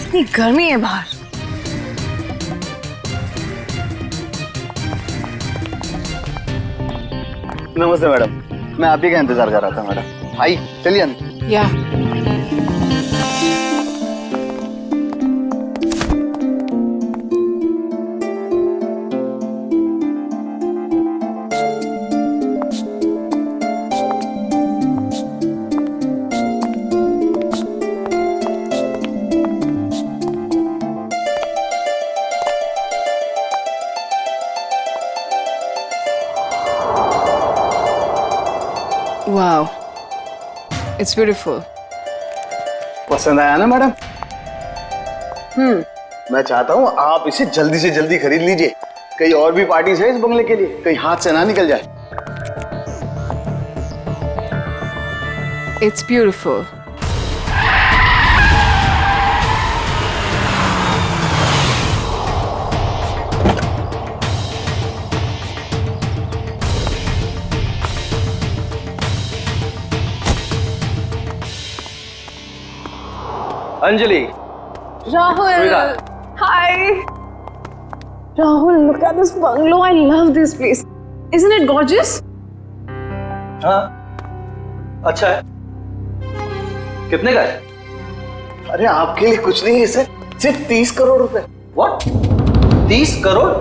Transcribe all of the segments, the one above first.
कितनी गर्मी है बाहर। नमस्ते मैडम, मैं आप ही का इंतजार कर रहा था मैडम। आई चलिए अंदर। या वाओ, इट्स ब्यूटीफुल। पसंद आया ना मैडम? मैं चाहता हूँ आप इसे जल्दी से जल्दी खरीद लीजिए। कई और भी पार्टीज है इस बंगले के लिए, कहीं हाथ से ना निकल जाए। It's beautiful. Anjali, Rahul, Sweetheart. hi. Rahul, look at this bungalow. I love this place. Isn't it gorgeous? हाँ, अच्छा है। कितने का है? अरे आपके लिए कुछ नहीं है सर, सिर्फ 30 करोड़ रुपए। What? 30 करोड़?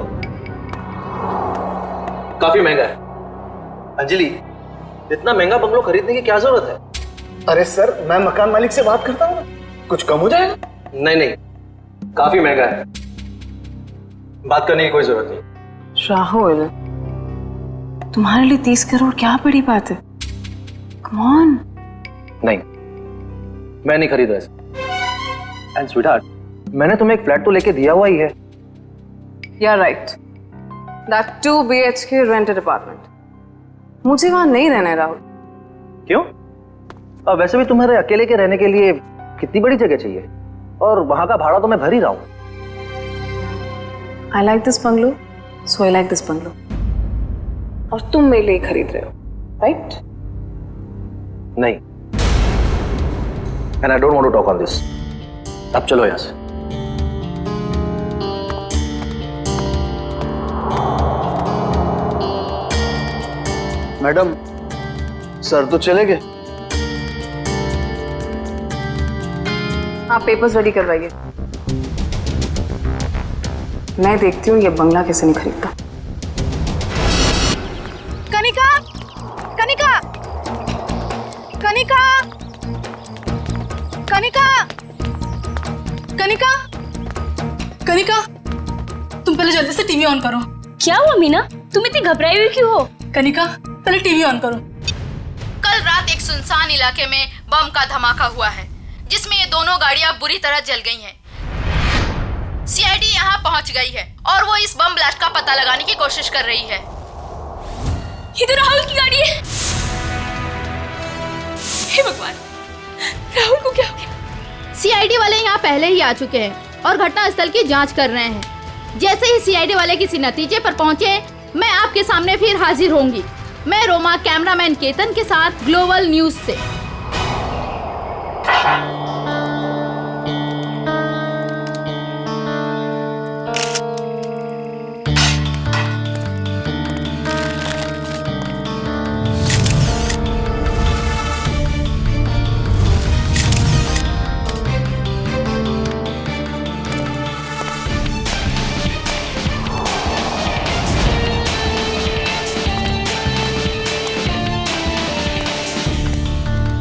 काफी महंगा है। अंजलि, इतना महंगा बंगलो खरीदने की क्या जरूरत है? अरे सर, मैं मकान मालिक से बात करता हूँ ना, कुछ कम हो जाएगा। नहीं नहीं, काफी महंगा है, बात करने की कोई जरूरत नहीं। राहुल, तुम्हारे लिए 30 करोड़ क्या बड़ी बात है? Come on. नहीं, मैं नहीं खरीद रहा। एंड स्वीटहार्ट, मैंने तुम्हें एक फ्लैट तो लेके दिया हुआ ही है। You're right. That 2 BHK rented apartment. मुझे वहां नहीं रहना है राहुल। क्यों? अब वैसे भी तुम्हारे अकेले के रहने के लिए कितनी बड़ी जगह चाहिए, और वहां का भाड़ा तो मैं भर ही रहा हूं। I like this bungalow, so I like this bungalow. और तुम मेरे लिए खरीद रहे हो, right? नहीं, and I don't want to talk on this. अब चलो यहां से। मैडम, सर तो चले गए। आप पेपर्स रेडी करवाइए, मैं देखती हूँ ये बंगला कैसे नहीं खरीदता। कनिका, कनिका, कनिका, कनिका, कनिका, कनिका, तुम पहले जल्दी से टीवी ऑन करो। क्या हुआ मीना, तुम इतनी घबराई हुई क्यों हो? कनिका, पहले टीवी ऑन करो। कल रात एक सुनसान इलाके में बम का धमाका हुआ है, जिसमें ये दोनों गाड़ियां बुरी तरह जल गई हैं। सीआईडी यहां पहुंच गई है और वो इस बम ब्लास्ट का पता लगाने की कोशिश कर रही है। ये तो राहुल की गाड़ी है। हे भगवान, राहुल को क्या हो गया? सीआईडी वाले यहां पहले ही आ चुके हैं और घटनास्थल की जांच कर रहे हैं। जैसे ही सीआईडी वाले किसी नतीजे पर पहुंचे, मैं आपके सामने फिर हाजिर होंगी। मैं रोमा, कैमरामैन केतन के साथ ग्लोबल न्यूज से।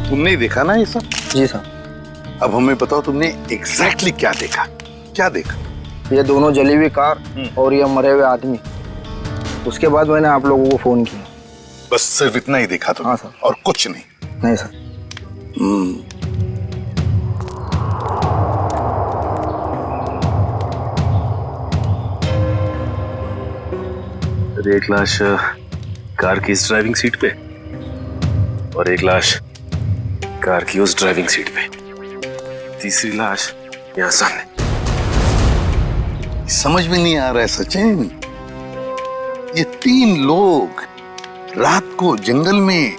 तुमने ही देखा ना ये सब? जी सर। अब हमें बताओ तुमने एग्जैक्टली क्या देखा? क्या देखा? ये दोनों जली हुई कार और ये मरे हुए आदमी। उसके बाद मैंने आप लोगों को फोन किया। बस सिर्फ इतना ही देखा तुमने? हाँ सर। और कुछ नहीं? नहीं सर। एक लाश कार की इस ड्राइविंग सीट पे और एक लाश कार की उस ड्राइविंग सीट पे, तीसरी लाश यहाँ सामने। समझ में नहीं आ रहा है सचिन, ये 3 लोग रात को जंगल में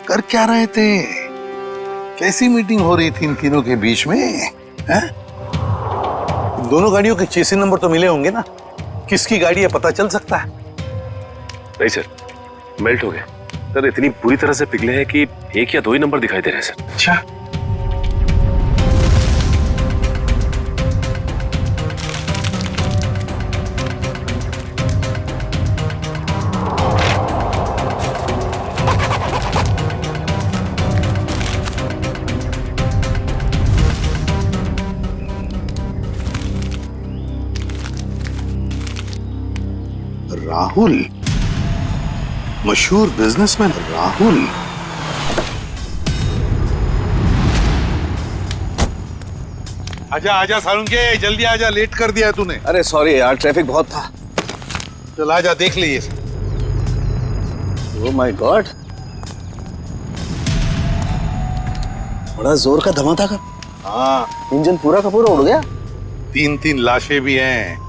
कर क्या रहे थे? कैसी मीटिंग हो रही थी इन तीनों के बीच में? है? दोनों गाड़ियों के चेसी नंबर तो मिले होंगे ना, किसकी गाड़ी है पता चल सकता है। नहीं सर, मेल्ट हो गए सर, इतनी बुरी तरह से पिघले हैं कि एक या दो ही नंबर दिखाई दे रहे हैं सर। अच्छा, राहुल, मशहूर बिजनेसमैन राहुल। आजा आजा सारुंगे, जल्दी आजा, लेट कर दिया तूने। अरे सॉरी यार, ट्रैफिक बहुत था। चल आजा, देख लिए। ओह माय गॉड, बड़ा जोर का धमाका था। हाँ, इंजन पूरा का पूरा उड़ गया। 3-3 लाशें भी हैं,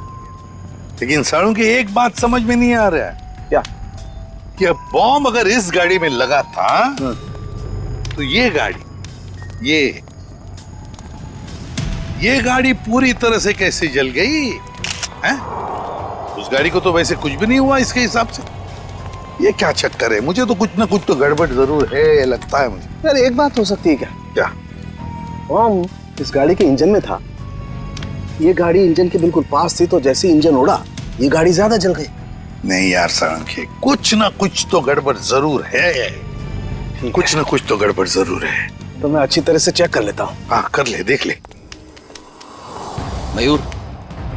लेकिन सारुंगे एक बात समझ में नहीं आ रहा है। क्या? कि अब बॉम्ब अगर इस गाड़ी में लगा था तो ये गाड़ी, ये गाड़ी पूरी तरह से कैसे जल गई हैं? उस गाड़ी को तो वैसे कुछ भी नहीं हुआ इसके हिसाब से। ये क्या चक्कर है? मुझे तो कुछ ना कुछ तो गड़बड़ जरूर है, लगता है मुझे। यार एक बात हो सकती है क्या? क्या? बॉम्ब इस गाड़ी के इंजन में था, ये गाड़ी इंजन के बिल्कुल पास थी, तो जैसे इंजन उड़ा ये गाड़ी ज्यादा जल गई। नहीं यार सारंगे, कुछ ना कुछ तो गड़बड़ जरूर है, कुछ ना कुछ तो गड़बड़ जरूर है। तो मैं अच्छी तरह से चेक कर लेता हूँ। हाँ कर ले, देख ले। मयूर,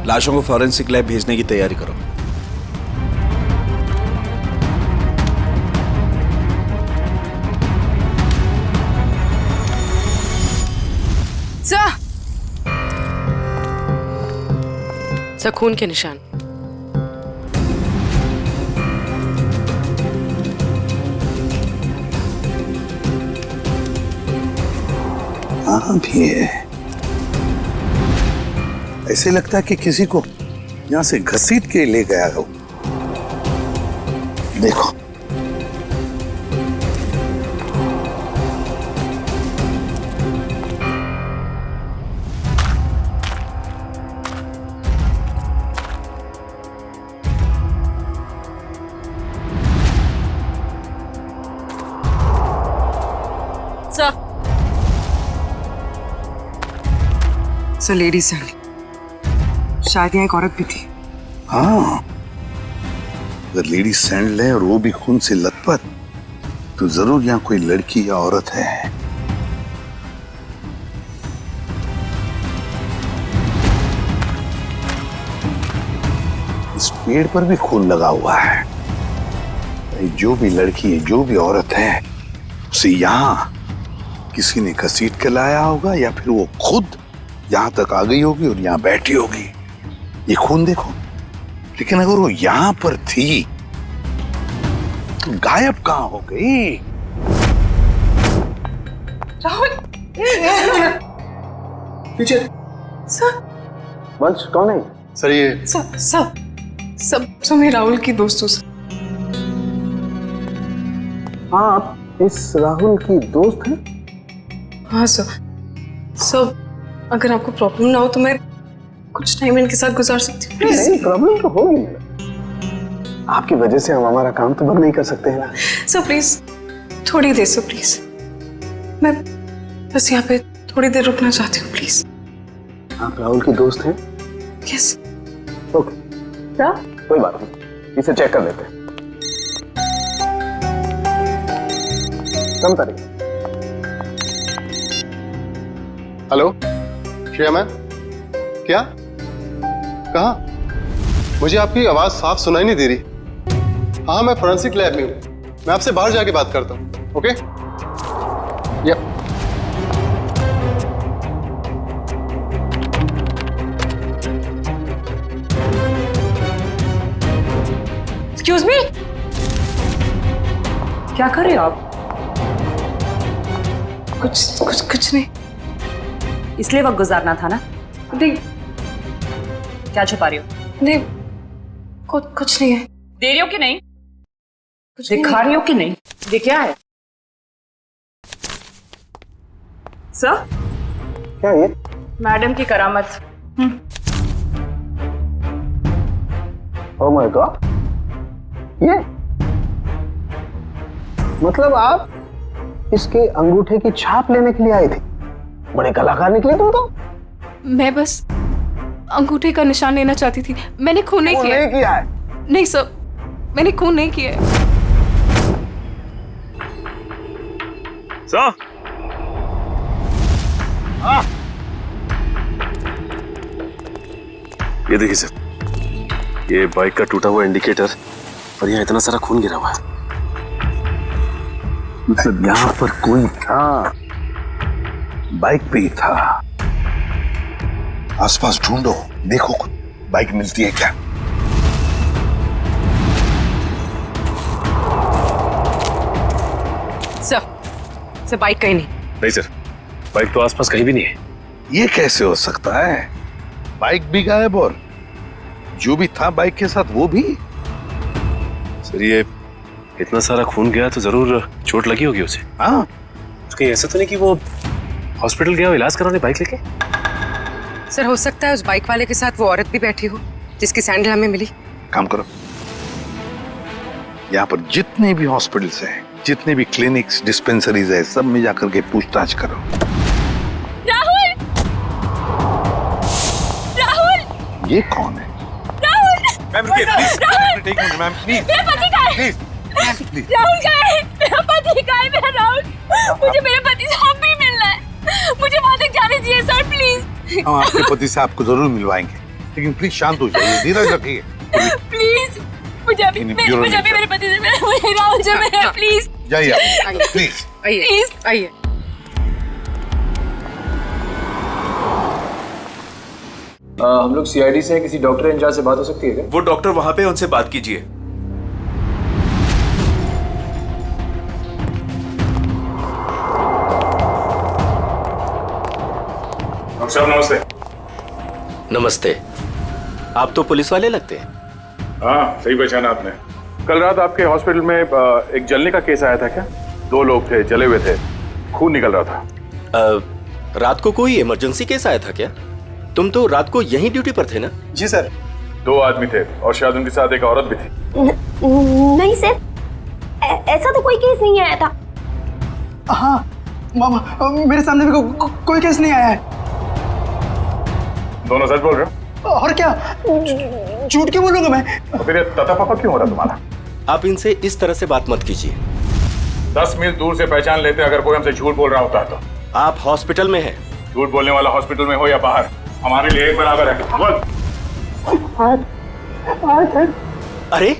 लाशों को फॉरेंसिक लैब भेजने की तैयारी करो। सर, खून के निशान। हाँ भी है, ऐसे लगता है कि किसी को यहां से घसीट के ले गया हो। देखो, सर लेडी सर, शायद यहाँ एक औरत भी थी। हाँ, अगर लेडी सैंडल है और वो भी खून से लथपथ, तो जरूर यहाँ कोई लड़की या औरत है। इस पेड़ पर भी खून लगा हुआ है। जो भी लड़की है, जो भी औरत है, उसे यहाँ किसी ने घसीट के लाया होगा, या फिर वो खुद यहां तक आ गई होगी और यहां बैठी होगी। ये खून देखो, लेकिन अगर वो यहां पर थी तो गायब कहां हो गई? राहुल, पीछे। सर, वंश कौन है? सर ये सब मैं राहुल की दोस्त हूँ। हाँ, आप इस राहुल की दोस्त हैं? हाँ सर, अगर आपको प्रॉब्लम ना हो तो मैं कुछ टाइम इनके साथ गुजार सकती हूँ। नहीं, प्रॉब्लम तो होगी। आपकी वजह से हम हमारा काम तो बंद नहीं कर सकते हैं ना। सर प्लीज थोड़ी देर, सर प्लीज, मैं बस यहाँ पे थोड़ी देर रुकना चाहती हूँ, प्लीज। आप राहुल की दोस्त हैं? यस। ओके, क्या? कोई बात नहीं, इसे चेक कर लेते हैं। कम तारीख। हेलो श्रेया मैम, क्या? कहाँ? मुझे आपकी आवाज साफ सुनाई नहीं दे रही। हाँ, मैं फोरेंसिक लैब में हूँ, मैं आपसे बाहर जाके बात करता हूँ। ओके? या एक्सक्यूज मी, क्या कर रहे हो आप? कुछ नहीं। इसलिए वक्त गुजारना था ना? नहीं, क्या छुपा रही हो? नहीं, कुछ नहीं है। दे रही हो कि नहीं? कुछ दिखा रही हो कि नहीं? ये क्या है? सर, क्या ये? मैडम की करामत। ओह माय गॉड, ये मतलब आप इसके अंगूठे की छाप लेने के लिए आए थे? बड़े कलाकार निकले तुम तो। मैं बस अंगूठे का निशान लेना चाहती थी, मैंने खून नहीं किया। नहीं किया है? नहीं सर, मैंने खून नहीं किया है। सर, ये देखिए सर, ये बाइक का टूटा हुआ इंडिकेटर और यहाँ इतना सारा खून गिरा हुआ है। मतलब यहाँ पर कोई था, बाइक पे ही था। आसपास ढूंढो, देखो कुछ बाइक मिलती है क्या? सर बाइक कहीं नहीं। नहीं सर, बाइक तो आसपास कहीं भी नहीं है। ये कैसे हो सकता है? बाइक भी गायब और जो भी था बाइक के साथ वो भी? सर ये इतना सारा खून गया तो जरूर चोट लगी होगी उसे। हाँ, कहीं ऐसा तो नहीं कि वो हॉस्पिटल गया हो इलाज कराने बाइक लेके? सर हो सकता है उस बाइक वाले के साथ वो औरत भी बैठी हो जिसकी सैंडल हमें मिली। काम करो, यहाँ पर जितने भी हॉस्पिटल्स हैं, जितने भी क्लिनिक्स, डिस्पेंसरीज है, सब में जाकर के पूछताछ करो। राहुल! राहुल! ये कौन है? राहुल! मैम रुकिए please, take minute ma'am please. मेरा पति कहाँ है? प्लीज राहुल कहाँ है? मेरा पति कहाँ है? मेरा राहुल, मुझे मेरे पति से अब भी मिलना है। मुझे वहां तक जाने चाहिए सर, प्लीज। हम आपके पति से आपको जरूर मिलवाएंगे, लेकिन प्लीज शांत हो जाइए, धीरज रखिए। प्लीज मुझे अभी मेरे पति से मिलना है। राहुल से मिलना, प्लीज जाइए प्लीज। प्लीज आइए। हम लोग सीआईडी से हैं, किसी डॉक्टर इंचार्ज से बात हो सकती है क्या? वो डॉक्टर वहां पे, उनसे बात कीजिए। डॉक्टर साहब नमस्ते। नमस्ते। आप तो पुलिस वाले लगते हैं। हाँ सही पहचाना आपने। कल रात आपके हॉस्पिटल में एक जलने का केस आया था क्या? 2 लोग थे, जले हुए थे, खून निकल रहा था। रात को कोई इमरजेंसी केस आया था क्या? तुम तो रात को यहीं ड्यूटी पर थे ना? जी सर। 2 आदमी थे और शायद उनके साथ एक औरत भी थी। नहीं सर, ऐसा तो कोई केस नहीं आया था। हाँ मामा, मेरे सामने भी कोई केस नहीं आया है। दोनों सच बोल रहे हो? और क्या, झूठ क्यों बोलूंगा मैं? तो फिर ये तता पापा क्यों हो रहा तुम्हारा? आप इनसे इस तरह से बात मत कीजिए। 10 मील दूर से पहचान लेते अगर कोई हमसे झूठ बोल रहा होता है तो। आप हॉस्पिटल में हैं। झूठ बोलने वाला हॉस्पिटल में हो या बाहर, हमारे लिए एक बराबर है। अरे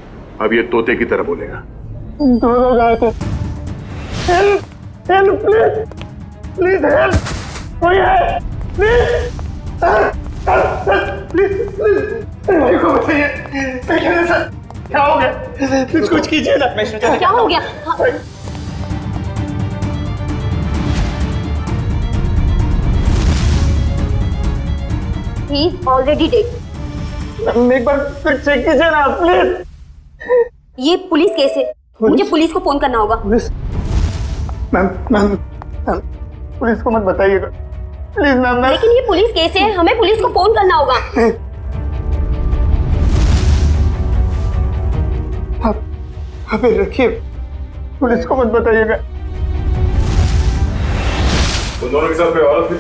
अब ये तोते की तरह बोलेगा। दोनों गए थे। Help help please please help, कोई है प्लीज प्लीज प्लीज भाई को बताइए सर, क्या हो गया? प्लीज कुछ कीजिए ना। क्या हो गया? He is already dead. एक बार फिर चेक कीजिए ना प्लीज। ये पुलिस केस है, मुझे पुलिस को फोन करना होगा। पुलिस? मैम मैम पुलिस को मत बताइएगा प्लीज मैम। लेकिन ये पुलिस केस है, हमें पुलिस को फोन करना होगा। आप रखिए, पुलिस को मत बताइएगा। उन दोनों के साथ कोई औरत थी?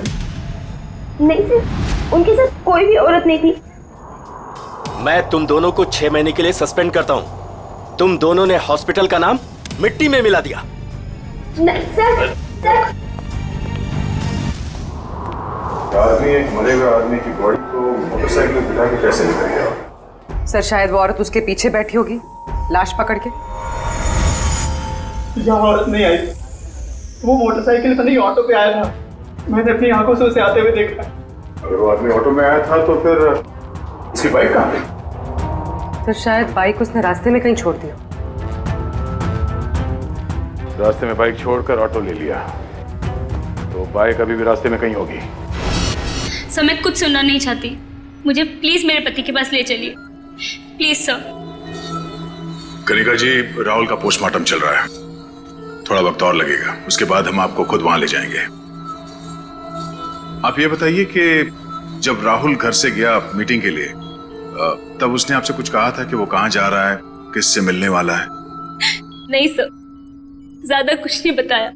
नहीं सर, उनके साथ कोई भी औरत नहीं थी। मैं तुम दोनों को 6 महीने के लिए सस्पेंड करता हूं। तुम दोनों ने हॉस्पिटल का नाम मिट्टी में मिला दिया। नहीं सर, सर। आदमी, एक मरे हुए आदमी की बॉडी को मोटरसाइकिल में बिठा के कैसे लेकर गया? सर शायद वो औरत उसके पीछे बैठी होगी, लाश पकड़ के। यहाँ औरत नहीं आई, वो मोटरसाइकिल पर नहीं ऑटो पे आया था। मैंने अपनी आंखों से उसे आते हुए देखा। अगर वो आदमी ऑटो में आया था तो फिर उसकी बाइक कहाँ गई? तो शायद बाइक उसने रास्ते में कहीं छोड़ दी। रास्ते में बाइक छोड़कर ऑटो ले लिया, तो बाइक अभी भी रास्ते में कहीं होगी। सर मैं कुछ सुनना नहीं चाहती, मुझे प्लीज मेरे पति के पास ले चलिए, प्लीज सर। कनिका जी, राहुल का पोस्टमार्टम चल रहा है, थोड़ा वक्त और लगेगा, उसके बाद हम आपको खुद वहां ले जाएंगे। आप ये बताइए कि जब राहुल घर से गया मीटिंग के लिए, तब उसने आपसे कुछ कहा था कि वो कहाँ जा रहा है, किससे मिलने वाला है? नहीं सर, ज्यादा कुछ नहीं बताया,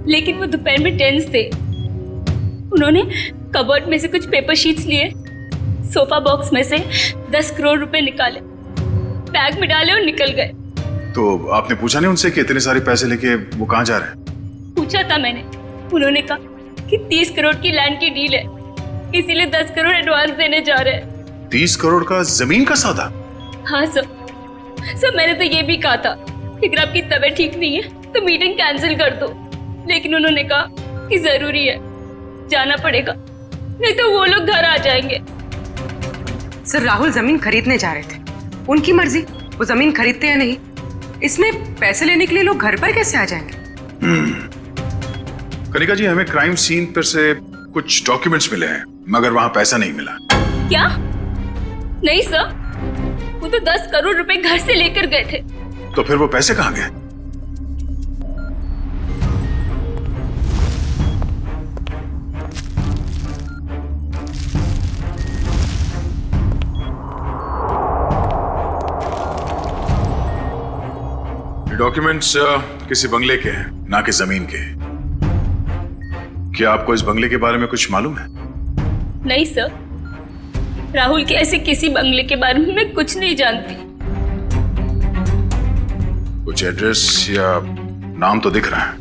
लेकिन वो दोपहर में टेंस थे। उन्होंने कबर्ड में से कुछ पेपर शीट्स लिए, सोफा बॉक्स में से 10 करोड़ रुपए निकाले, बैग में डाले और निकल गए। तो आपने पूछा नहीं उनसे कि इतने सारे पैसे लेके वो कहाँ जा रहे हैं? पूछा था मैंने, उन्होंने कहा कि 30 करोड़ की लैंड की डील है, इसीलिए 10 करोड़ एडवांस देने जा रहे हैं। 30 करोड़ का जमीन का सौदा? हाँ सर, मैंने तो ये भी कहा था कि अगर आपकी तबीयत ठीक नहीं है तो मीटिंग कैंसिल कर दो, लेकिन उन्होंने कहा कि जरूरी है, जाना पड़ेगा, नहीं तो वो लोग घर आ जाएंगे। सर, राहुल जमीन खरीदने जा रहे थे, उनकी मर्जी, वो जमीन खरीदते या नहीं। इसमें पैसे लेने के लिए लोग घर पर कैसे आ जाएंगे? कनिका जी, हमें क्राइम सीन पर से कुछ डॉक्यूमेंट्स मिले हैं, मगर वहां पैसा नहीं मिला। क्या? नहीं सर, वो तो 10 करोड़ रुपए घर से लेकर गए थे। तो फिर वो पैसे कहाँ गए? डॉक्यूमेंट्स किसी बंगले के हैं, ना कि जमीन के। क्या आपको इस बंगले के बारे में कुछ मालूम है? नहीं सर, राहुल के ऐसे किसी बंगले के बारे में मैं कुछ नहीं जानती। कुछ एड्रेस या नाम तो दिख रहा है।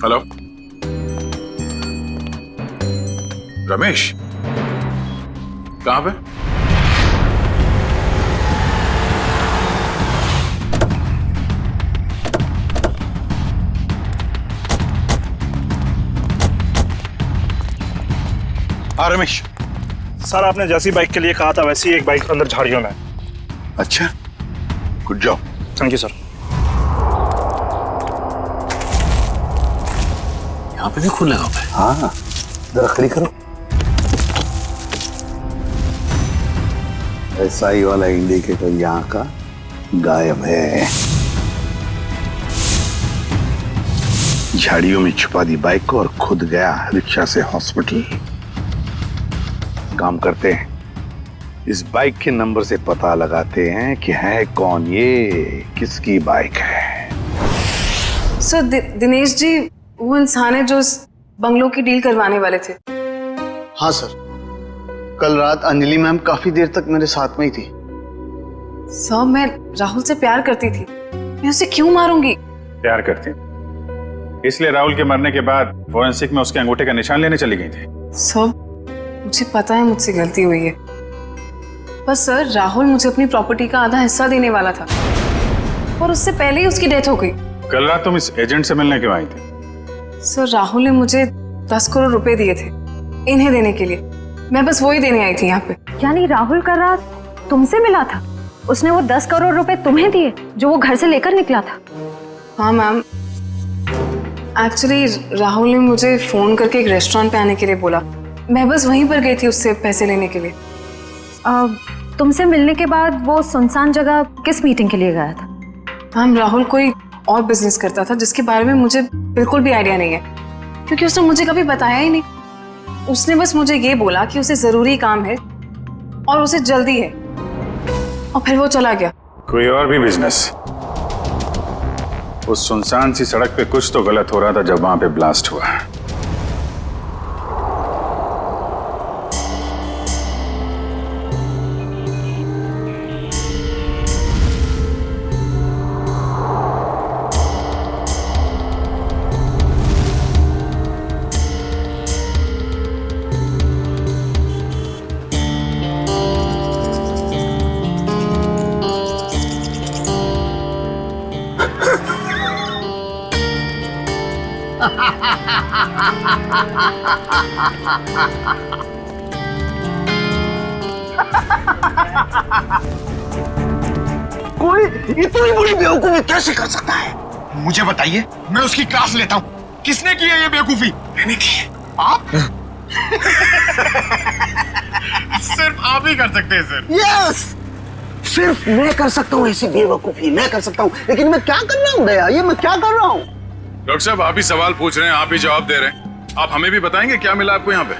हेलो, रमेश, कहां पे? हाँ रमेश सर, आपने जैसी बाइक के लिए कहा था वैसी एक बाइक अंदर झाड़ियों में। अच्छा, good job. Thank you sir. यहाँ पे भी खून लगा हुआ है। हाँ, जरा खड़ी करो। एसआई वाला इंडिकेटर यहाँ का गायब है। झाड़ियों में छुपा दी बाइक को और खुद गया रिक्शा से हॉस्पिटल। काम करते हैं, इस बाइक के नंबर से पता लगाते हैं कि है कौन ये, किसकी बाइक है। सर, दिनेश जी वो इंसान है जो इस बंगलों की डील करवाने वाले थे। हाँ सर, कल रात अंजलि मैम काफी देर तक मेरे साथ में ही थी। सर, मैं राहुल से प्यार करती थी, मैं उसे क्यों मारूंगी? प्यार करती, इसलिए राहुल के मरने के बाद फोरेंसिक में उसके अंगूठे का निशान लेने चली गई थी। सर, मुझे पता है मुझसे गलती हुई है, पर सर राहुल मुझे अपनी प्रॉपर्टी का आधा हिस्सा देने वाला था और उससे पहले ही उसकी डेथ हो गई। कल रात तुम इस एजेंट से मिलने क्यों आई थी? सर, राहुल ने मुझे 10 करोड़ रुपए दिए थे इन्हें देने के लिए, मैं बस वही देने आई थी यहाँ पे। यानी राहुल कल रात तुमसे मिला था, उसने वो 10 करोड़ रुपए तुम्हें दिए जो वो घर से लेकर निकला था? हाँ मैम, एक्चुअली राहुल ने मुझे फोन करके एक रेस्टोरेंट पे आने के लिए बोला, मैं बस वहीं पर गई थी उससे पैसे लेने के लिए। तुमसे मिलने के बाद वो सुनसान जगह किस मीटिंग के लिए गया था? मैम, राहुल कोई और बिजनेस करता था जिसके बारे में मुझे बिल्कुल भी आइडिया नहीं है, क्योंकि उसने मुझे कभी बताया ही नहीं। उसने बस मुझे ये बोला कि उसे जरूरी काम है और उसे जल्दी है, और फिर वो चला गया। कोई और भी बिजनेस? उस सुनसान सी सड़क पे कुछ तो गलत हो रहा था जब वहां पे ब्लास्ट हुआ। कोई इतनी बड़ी बेवकूफी कैसे कर सकता है? मुझे बताइए, मैं उसकी क्लास लेता हूँ। किसने की है ये बेवकूफी? मैंने की है। आप? सिर्फ आप ही कर सकते हैं सर। यस, सिर्फ मैं कर सकता हूँ ऐसी बेवकूफी, मैं कर सकता हूँ। लेकिन मैं क्या कर रहा हूँ दया, ये मैं क्या कर रहा हूँ? डॉक्टर साहब, आप ही सवाल पूछ रहे हैं, आप ही जवाब दे रहे हैं। आप हमें भी बताएंगे क्या मिला आपको यहाँ पे?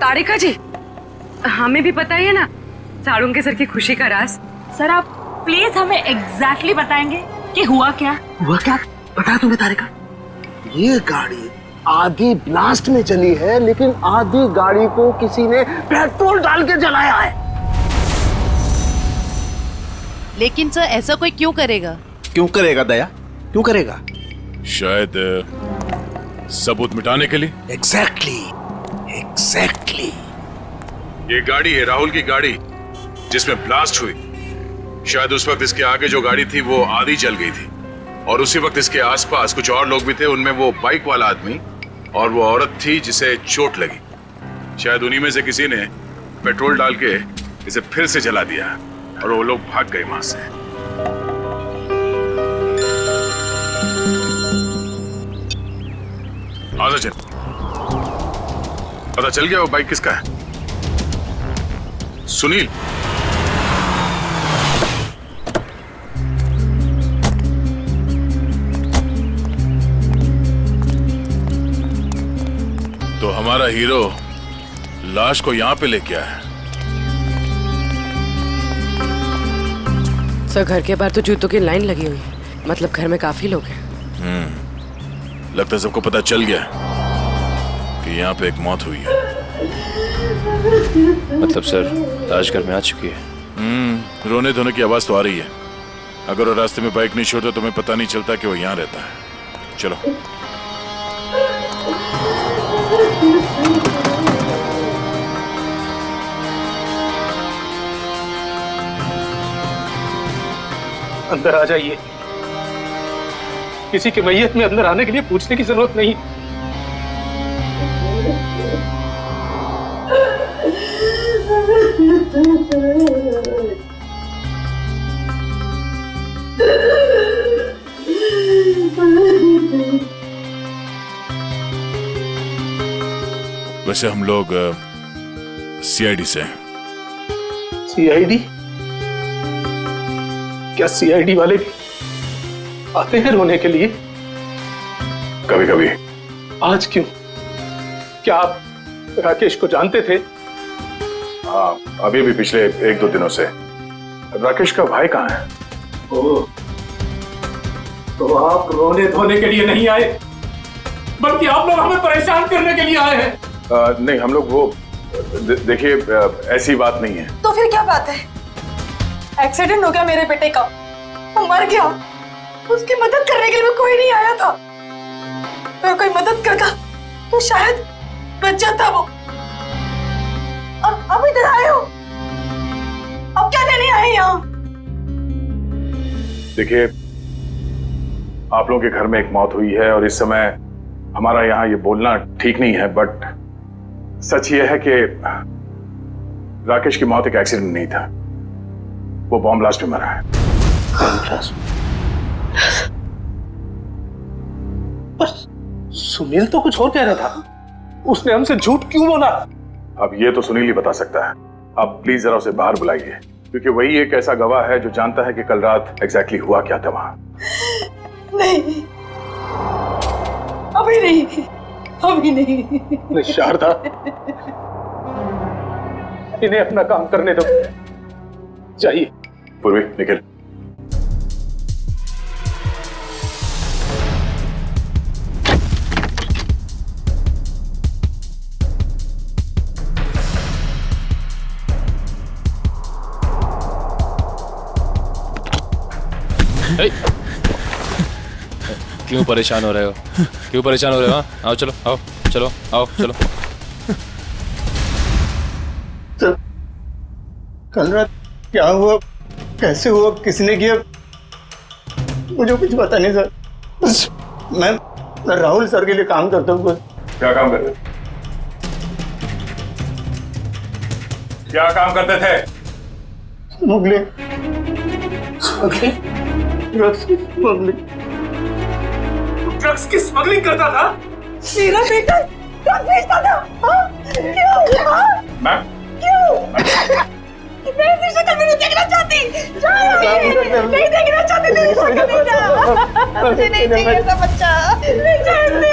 तारिका जी, हमें भी बताइए ना साड़ू के सर की खुशी का राज। सर आप प्लीज हमें एग्जैक्टली बताएंगे कि हुआ क्या? हुआ क्या पता तुम्हें तारिका? ये गाड़ी आधी ब्लास्ट में चली है, लेकिन आधी गाड़ी को किसी ने पेट्रोल डाल के जलाया है। लेकिन सर ऐसा कोई क्यों करेगा? क्यों करेगा दया, क्यों करेगा? शायद सबूत मिटाने के लिए। एग्जैक्टली। ये गाड़ी है राहुल की गाड़ी जिसमें ब्लास्ट हुई। शायद उस वक्त इसके आगे जो गाड़ी थी वो आधी जल गई थी और उसी वक्त इसके आसपास कुछ और लोग भी थे। उनमें वो बाइक वाला आदमी और वो औरत थी जिसे चोट लगी। शायद उन्हीं में से किसी ने पेट्रोल डाल के इसे फिर से जला दिया और वो लोग भाग गए वहां से। आजा चल, पता चल गया वो बाइक किसका है? सुनील। तो हमारा हीरो लाश को यहां पे लेके आया है। सर घर के बाहर तो जूतों की लाइन लगी हुई है, मतलब घर में काफी लोग हैं। लगता है सबको पता चल गया कि यहाँ पे एक मौत हुई है। मतलब सर लाश घर में आ चुकी है। रोने धोने की आवाज तो आ रही है। अगर वो रास्ते में बाइक नहीं छोड़ता तो हमें पता नहीं चलता कि वो यहाँ रहता है। चलो। अंदर आ जाइए। किसी के मैयत में अंदर आने के लिए पूछने की जरूरत नहीं। वैसे हम लोग सीआईडी से हैं। सीआईडी? क्या सीआईडी वाले भी आते हैं रोने के लिए? कभी कभी। आज क्यों? क्या आप राकेश को जानते थे? हाँ, अभी भी पिछले 1-2 दिनों से। राकेश का भाई कहाँ है? ओह, तो आप रोने धोने के लिए नहीं आए, बल्कि आप लोग हमें परेशान करने के लिए आए हैं। नहीं, हम लोग वो देखिए ऐसी बात नहीं है। तो फिर क्या बात है? एक्सीडेंट हो गया मेरे बेटे का, वो मर गया, उसकी मदद करने के लिए कोई नहीं आया था। अगर कोई मदद करता तो शायद बच जाता वो। अब इधर आए हो, अब क्या लेने आए यहाँ? देखिए, आप लोगों के घर में एक मौत हुई है और इस समय हमारा यहाँ ये बोलना ठीक नहीं है, बट सच ये है कि राकेश की मौत एक एक्सीडेंट नहीं था, वो बॉम्ब ब्लास्ट में मरा है। पर सुनील तो कुछ और कह रहा था, उसने हमसे झूठ क्यों बोला? अब ये तो सुनील ही बता सकता है। आप प्लीज जरा उसे बाहर बुलाइए, क्योंकि वही एक ऐसा गवाह है जो जानता है कि कल रात एग्जैक्टली हुआ क्या था वहां। नहीं, अभी नहीं। शारदा, इन्हें अपना काम करने दो। जाइए। पूर्वी, निकल। क्यों परेशान हो रहे हो? क्यों परेशान हो रहे हो? आओ चलो, आओ चलो, आओ चलो। तो कल रात क्या हुआ, कैसे हुआ, किसने किया, मुझे कुछ पता नहीं सर। बस मैं राहुल सर के लिए काम करता हूँ। क्या काम करते? क्या काम करते थे? स्मगलिंग, ड्रग्स की स्मगलिंग। ड्रग्स की स्मगलिंग करता था? मेरा बेटा ड्रग्स बेचता था? हाँ? क्यों? हाँ? मैम, क्यों? मैं ऐसी शक्ल में नहीं देखना देखना चाहती, नहीं देखना चाहती तेरी शक्ल, नहीं जा, मुझे नहीं चाहिए ऐसा बच्चा, नहीं चाहती।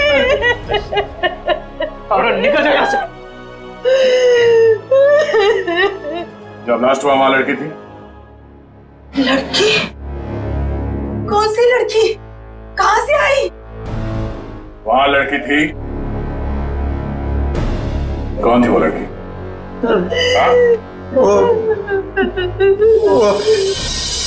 निकल जा यहाँ से। जब लास्ट हुआ वहां लड़की थी? लड़की? कौन सी लड़की? कहां से आई? वहां लड़की थी, कौन थी वो लड़की?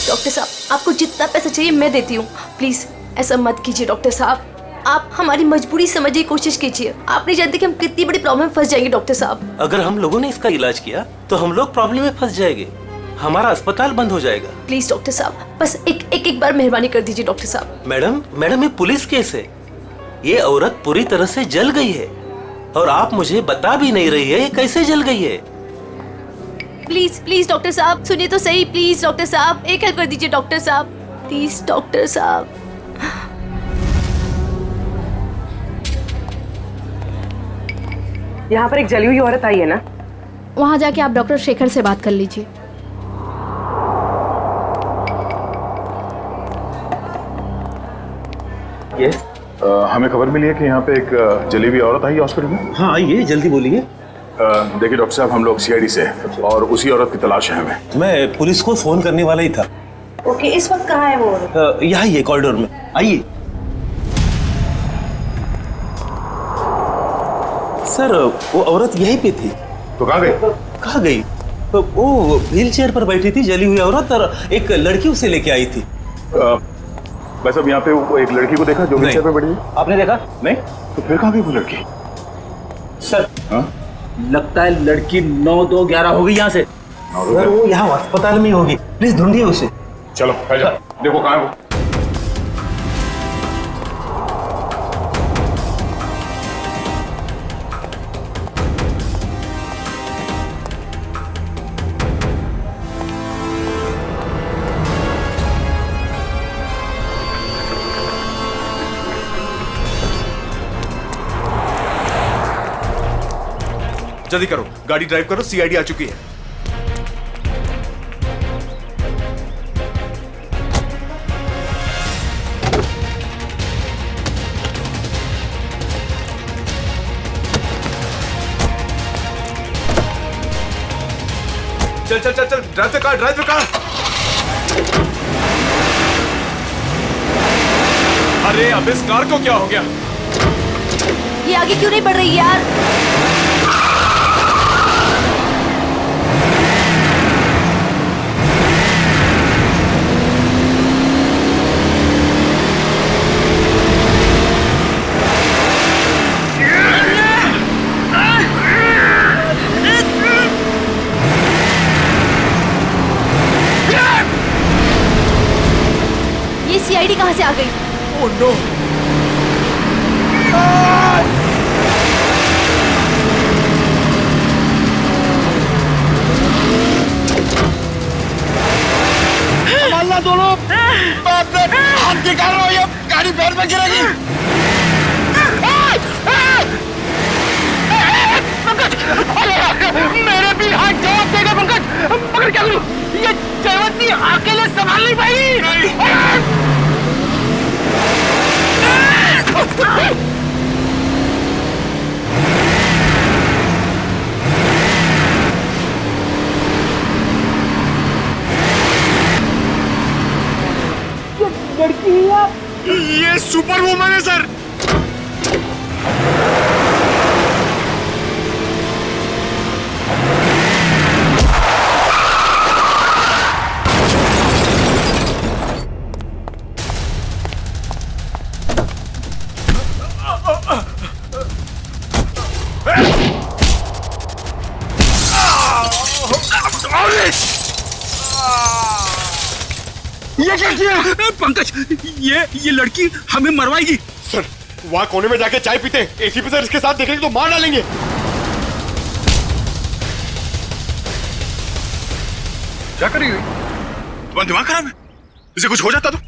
डॉक्टर साहब, आपको जितना पैसा चाहिए मैं देती हूँ। प्लीज ऐसा मत कीजिए डॉक्टर साहब, आप हमारी मजबूरी समझने की कोशिश कीजिए। आप नहीं जानते कि हम कितनी बड़ी प्रॉब्लम में फंस जाएंगे डॉक्टर साहब। अगर हम लोगों ने इसका इलाज किया तो हम लोग प्रॉब्लम में फंस जाएंगे, हमारा अस्पताल बंद हो जाएगा। प्लीज डॉक्टर साहब, बस एक बार मेहरबानी कर दीजिए डॉक्टर साहब। मैडम ये पुलिस केस है, ये औरत पूरी तरह से जल गई है और आप मुझे बता भी नहीं रही है ये कैसे जल गई है। प्लीज डॉक्टर साहब सुनिए तो सही, प्लीज डॉक्टर साहब एक हेल्प कर दीजिए डॉक्टर साहब, प्लीज डॉक्टर साहब। यहाँ पर एक जली हुई औरत आई है ना? वहां जाके आप डॉक्टर शेखर से बात कर लीजिए। हमें खबर मिली है कि यहाँ पे एक जली हुई औरत आई हॉस्पिटल में। हाँ आइए, जल्दी बोलिए। देखिए डॉक्टर साहब, हम लोग सीआईडी से हैं और उसी औरत की तलाश है हमें। मैं पुलिस को फोन करने वाला ही था। ओके, इस वक्त कहाँ है वो? यहाँ ही है कॉरिडोर में, आइए। सर वो औरत यहीं पे थी। तो कहाँ गई? कहाँ गई? वो व्हील चेयर पर बैठी थी जली हुई औरत, और एक लड़की उसे लेके आई थी। वैसे अब यहाँ पे वो एक लड़की को देखा जो व्हील चेयर पे बैठी थी? आपने देखा? नहीं। तो फिर कहाँ गई वो लड़की? सर लगता है लड़की 9-2-11 हो गई यहाँ से। सर वो यहाँ अस्पताल में होगी, प्लीज ढूंढिए उसे। चलो देखो कहाँ है वो। जल्दी करो, गाड़ी ड्राइव करो, सीआईडी आ चुकी है। चल चल चल चल, drive the car, drive the car. अरे अब इस कार को क्या हो गया? ये आगे क्यों नहीं बढ़ रही यार? ये सीआईडी कहाँ से आ गई? Oh no! संभालना दोनों, हाथ निकाल रहा हूँ, ये गाड़ी पैर में गिरेगी। पंकज, मेरे भी हाथ जवाब देगा पंकज। पकड़ क्या करूँ? ये जयवंती अकेले संभाल नहीं पाएगी। लड़की ये सुपर वुमन है सर। ये क्या किया? पंकज, ये लड़की हमें मरवाएगी। सर वहां कोने में जाके चाय पीते, एसीपी सर इसके साथ देखेंगे तो मार डालेंगे। क्या करी हुई? तुम्हारा दिमाग खराब है? इसे कुछ हो जाता तो?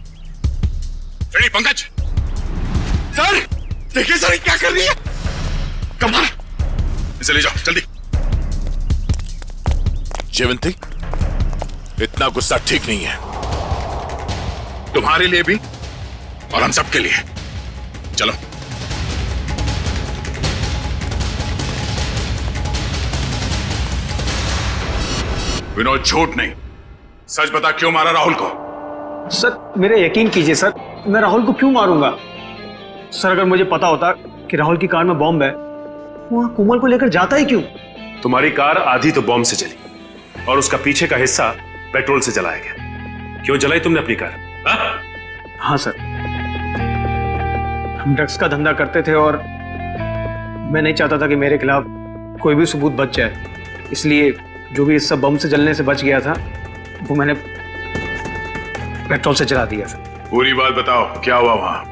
नहीं पंकज। सर देखिए सर क्या कर रही है। कमाल, इसे ले जाओ जल्दी। जयवंती, इतना गुस्सा ठीक नहीं है, तुम्हारे लिए भी और हम सबके लिए। चलो। विनोद, झूठ नहीं, सच बता, क्यों मारा राहुल को? सर मेरे यकीन कीजिए सर, मैं राहुल को क्यों मारूंगा? सर अगर मुझे पता होता कि राहुल की कार में बॉम्ब है, वहां कोमल को लेकर जाता ही क्यों? तुम्हारी कार आधी तो बॉम्ब से चली और उसका पीछे का हिस्सा पेट्रोल से जलाया गया। क्यों जलाई तुमने अपनी कार? हाँ सर, हम ड्रग्स का धंधा करते थे और मैं नहीं चाहता था कि मेरे खिलाफ कोई भी सबूत बच जाए, इसलिए जो भी हिस्सा बम से जलने से बच गया था वो मैंने पेट्रोल से जला दिया सर। पूरी बात बताओ, क्या हुआ वहां?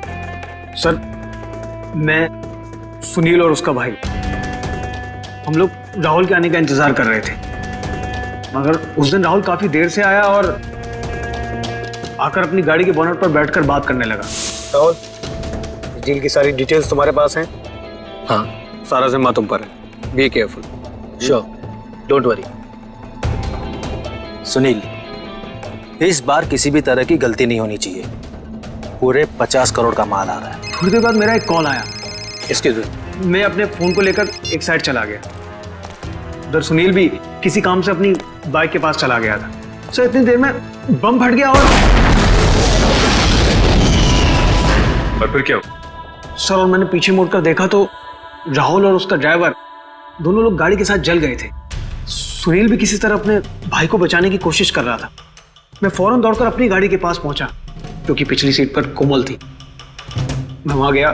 सर मैं, सुनील और उसका भाई, हम लोग राहुल के आने का इंतजार कर रहे थे, मगर उस दिन राहुल काफी देर से आया और आकर अपनी गाड़ी के बोनट पर बैठकर बात करने लगा। राहुल, डील की सारी डिटेल्स तुम्हारे पास हैं? हाँ, सारा जिम्मा तुम पर है। Be careful. Sure, don't worry. Sunil, इस बार किसी भी तरह की गलती नहीं होनी चाहिए। पूरे 50 करोड़ का माल आ रहा है। थोड़ी देर बाद मेरा एक कॉल आया। इसके मैं अपने फोन को लेकर एक साइड चला गया। उधर सुनील भी किसी काम से अपनी बाइक के पास चला गया था। सर इतनी देर में बम फट गया और फिर क्या? सर और मैंने पीछे मुड़कर देखा तो राहुल और उसका ड्राइवर दोनों लोग गाड़ी के साथ जल गए थे। सुनील भी किसी तरह अपने भाई को बचाने की कोशिश कर रहा था। मैं फौरन दौड़कर अपनी गाड़ी के पास पहुंचा, क्योंकि पिछली सीट पर कोमल थी। मैं वहां गया,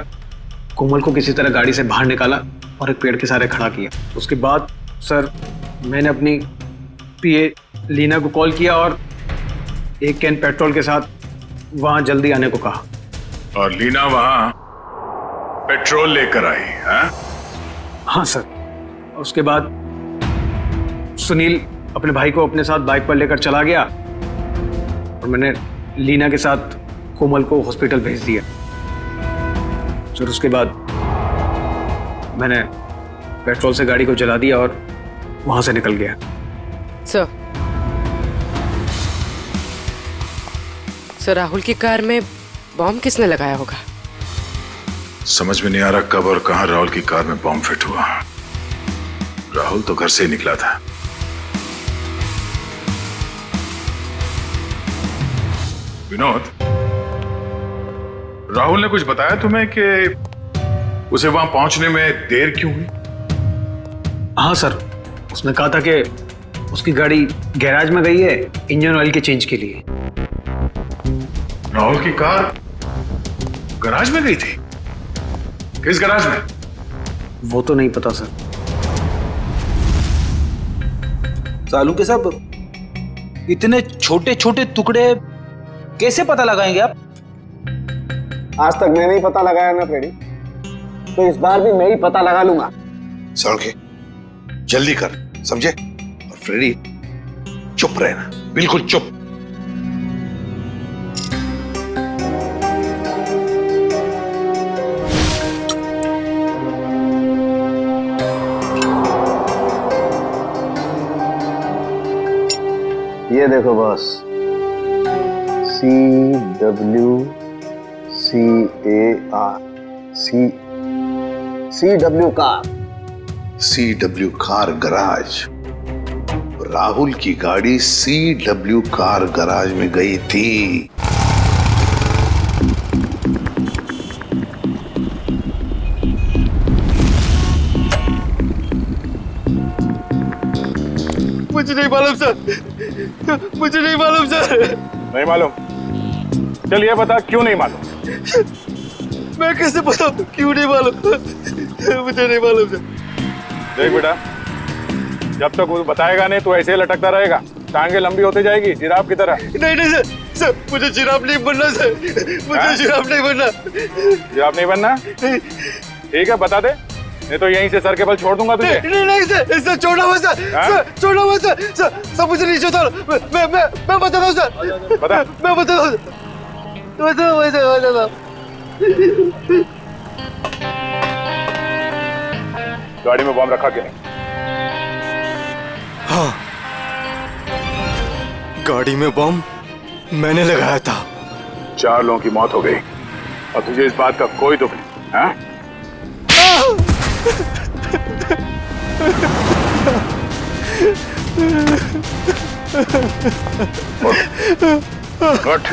कोमल को किसी तरह गाड़ी से बाहर निकाला और एक पेड़ के सहारे खड़ा किया। उसके बाद सर मैंने अपनी पीए लीना को कॉल किया और एक कैन पेट्रोल के साथ वहां जल्दी आने को कहा। और लीना वहां पेट्रोल लेकर आई है? हाँ सर। उसके बाद सुनील अपने भाई को अपने साथ बाइक पर लेकर चला गया और मैंने लीना के साथ कोमल को हॉस्पिटल भेज दिया। सर उसके बाद मैंने पेट्रोल से गाड़ी को जला दिया और वहां से निकल गया। सर राहुल की कार में बॉम्ब किसने लगाया होगा? समझ में नहीं आ रहा कब और कहां राहुल की कार में बॉम्ब फिट हुआ। राहुल तो घर से ही निकला था। विनोद, राहुल ने कुछ बताया तुम्हें कि उसे वहां पहुंचने में देर क्यों हुई? हाँ सर, उसने कहा था कि उसकी गाड़ी गैराज में गई है इंजन ऑयल के चेंज के लिए। राहुल की कार गैराज में गई थी? किस गैराज में? वो तो नहीं पता सर। सालू के सब इतने छोटे छोटे टुकड़े कैसे पता लगाएंगे आप? आज तक मैंने ही पता लगाया ना फ्रेडी, तो इस बार भी मैं ही पता लगा लूंगा। सड़के जल्दी कर, समझे? और फ्रेडी चुप रहना, बिल्कुल चुप। ये देखो boss, CWCAR car. CW car garage. Rahul की गाड़ी CW कार गराज में गई थी। मुझे नहीं मालूम सर, मुझे नहीं मालूम सर। नहीं मालूम? चलिए बता, क्यों नहीं मालूम? मैं कैसे बताऊं क्यों नहीं मालूम? मुझे नहीं मालूम सर। देख बेटा, जब तक वो बताएगा नहीं तो ऐसे ही लटकता रहेगा, टांगे लंबी होती जाएगी जिराफ की तरह। नहीं नहीं सर, सर मुझे जिराफ नहीं बनना सर, मुझे जिराफ नहीं बनना। जिराफ नहीं बनना? ठीक है, बता दे, नहीं तो यहीं से सर के बल छोड़ दूंगा तुझे। नहीं नहीं सर, सर छोड़ना मत सर, सर छोड़ना मत सर, सर मुझे नहीं छोड़ता। मैं बताता हूँ सर, बता। मैं बताता हूँ, बताता। गाड़ी में बम रखा कि नहीं? हाँ, गाड़ी में बम मैंने लगाया था। 4 लोगों की मौत हो गई और तुझे इस बात का कोई दुख नहीं, हाँ? उठ।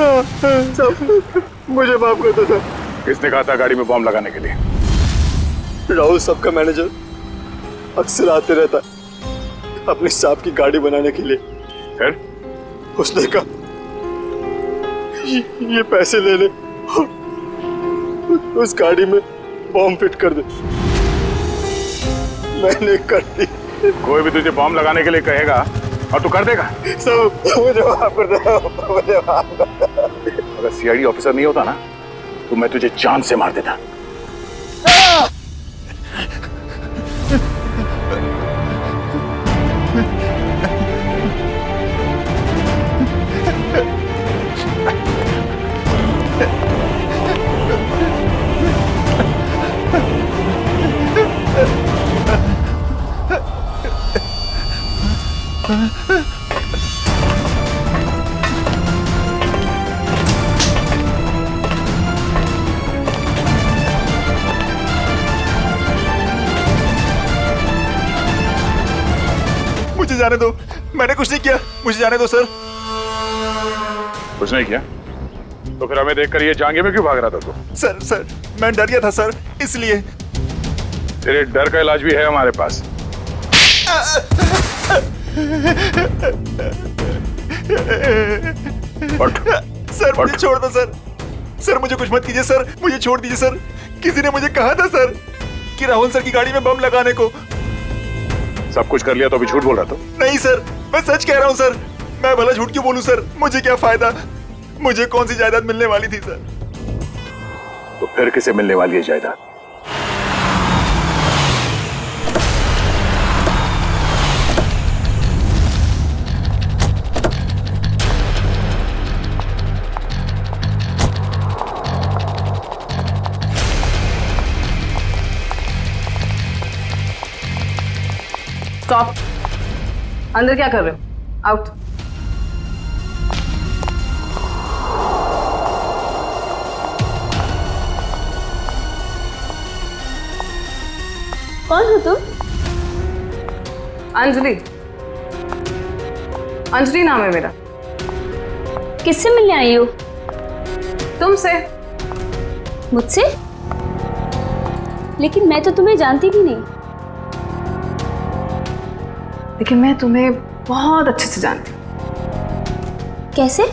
मुझे माफ कर दो सर। किसने कहा था गाड़ी में बम लगाने के लिए? राहुल सबका मैनेजर अक्सर आते रहता है अपने साहब की गाड़ी बनाने के लिए। फिर उसने कहा ये पैसे ले ले और उस गाड़ी में बम फिट कर दे। मैंने कर दी। कोई भी तुझे बम लगाने के लिए कहेगा और तू कर देगा? सब मुझे माफ कर दो, मुझे माफ कर दो। अगर सीआईडी ऑफिसर नहीं होता ना तो मैं तुझे जान से मार देता। मुझे जाने दो, मैंने कुछ नहीं किया, मुझे जाने दो सर। कुछ नहीं किया तो फिर हमें देखकर ये जांघे में क्यों भाग रहा था तू? सर मैं डर गया था सर, इसलिए। तेरे डर का इलाज भी है हमारे पास। सर मुझे छोड़ दो सर। सर मुझे कुछ मत कीजिए सर, मुझे छोड़ दीजिए सर। किसी ने मुझे कहा था सर कि राहुल सर की गाड़ी में बम लगाने को। सब कुछ कर लिया तो अभी झूठ बोल रहा था? नहीं सर, मैं सच कह रहा हूँ सर। मैं भला झूठ क्यों बोलूं सर, मुझे क्या फायदा? मुझे कौन सी जायदाद मिलने वाली थी सर? तो फिर किसे मिलने वाली है जायदाद? स्टॉप। अंदर क्या कर रहे हो? आउट। कौन हो तुम? अंजलि। अंजलि नाम है मेरा। किससे मिलने आई हो? तुमसे। मुझसे? लेकिन मैं तो तुम्हें जानती भी नहीं। लेकिन मैं तुम्हें बहुत अच्छे से जानती हूँ। कैसे?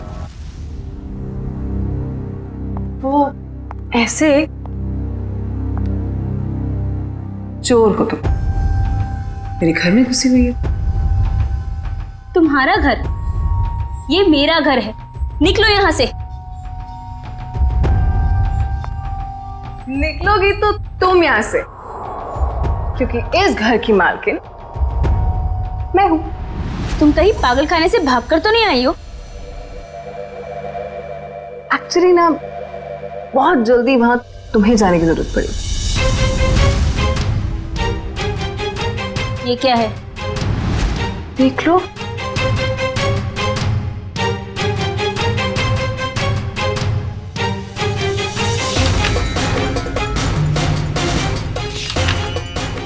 वो ऐसे चोर हो तुम, मेरे घर में घुसी हुई हो। तुम्हारा घर? ये मेरा घर है, निकलो यहाँ से। निकलोगी तो तुम यहाँ से, क्योंकि इस घर की मालकिन मैं हूं। तुम कहीं पागल खाने से भागकर तो नहीं आई हो? एक्चुअली ना बहुत जल्दी वहां तुम्हें जाने की जरूरत पड़ी। ये क्या है? देख लो।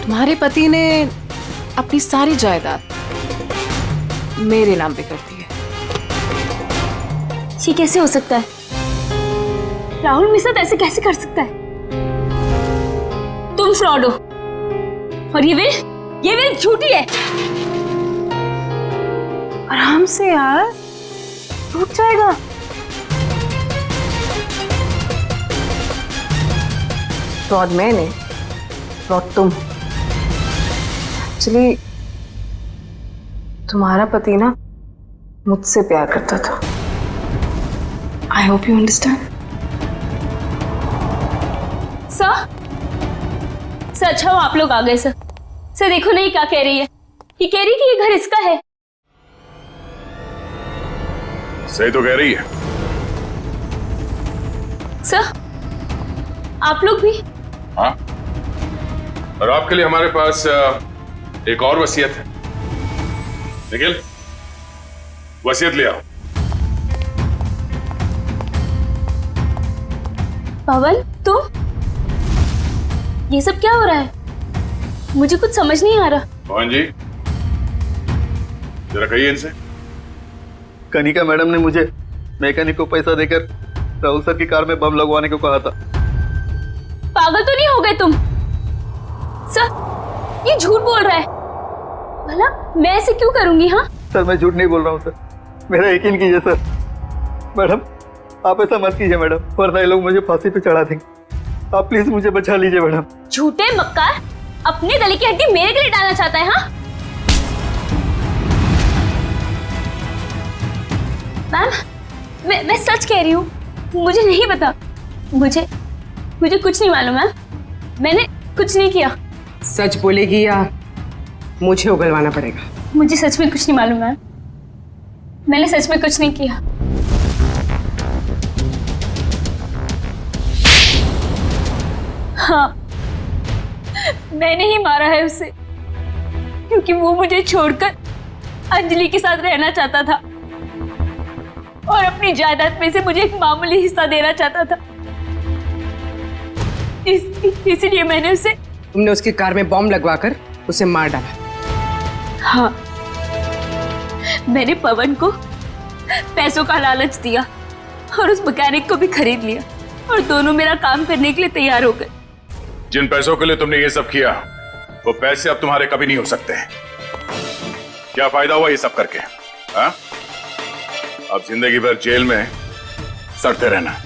तुम्हारे पति ने अपनी सारी जायदाद मेरे नाम पे कर दी है। ये कैसे हो सकता है? राहुल मेरे साथ ऐसे कैसे कर सकता है? तुम फ्रॉड हो और ये विल झूठी है। आराम से यार, रुक जाएगा। फ्रॉड मैं नहीं, फ्रॉड तुम। एक्चुअली तुम्हारा पति ना मुझसे प्यार करता था। I hope you understand. Sir अच्छा हो आप लोग आ गए। सर देखो नहीं क्या कह रही है। ये कह रही कि ये घर इसका है। सही तो कह रही है। सर आप लोग भी? हाँ, और आपके लिए हमारे पास एक और वसीयत है। निखिल, वसीयत ले आओ। पवन तुम, ये सब क्या हो रहा है? मुझे कुछ समझ नहीं आ रहा। मोहन जी, जरा कहिए इनसे। कनिका मैडम ने मुझे मैकेनिक को पैसा देकर राहुल सर की कार में बम लगवाने को कहा था। पागल तो नहीं हो गए तुम? सर, ये झूठ बोल रहा है। भला मैं ऐसे क्यों करूंगी? हाँ सर, मैं झूठ नहीं बोल रहा हूँ सर, मेरा यकीन कीजिए सर। मैडम आप ऐसा मत कीजिए मैडम, वरना ये लोग मुझे फांसी पे चढ़ा देंगे। आप प्लीज मुझे बचा लीजिए मैडम। झूठे मक्कार, अपने गले की हड्डी मेरे गले डालना चाहता है? हाँ मैम, मैं सच कह रही हूँ, मुझे नहीं पता। मुझे कुछ नहीं मालूम मैम, मैंने कुछ नहीं किया। सच बोलेगी या मुझे उगलवाना पड़ेगा? मुझे सच में कुछ नहीं मालूम मैम, मैंने सच में कुछ नहीं किया। हाँ, मैंने ही मारा है उसे, क्योंकि वो मुझे छोड़कर अंजलि के साथ रहना चाहता था और अपनी जायदाद में से मुझे एक मामूली हिस्सा देना चाहता था। इसलिए मैंने उसे। तुमने उसकी कार में बॉम्ब लगवाकर उसे मार डाला? हाँ, मैंने पवन को पैसों का लालच दिया और उस मैकेनिक को भी खरीद लिया और दोनों मेरा काम करने के लिए तैयार हो गए। जिन पैसों के लिए तुमने ये सब किया, वो पैसे अब तुम्हारे कभी नहीं हो सकते हैं। क्या फायदा हुआ ये सब करके? हाँ, अब जिंदगी भर जेल में सड़ते रहना।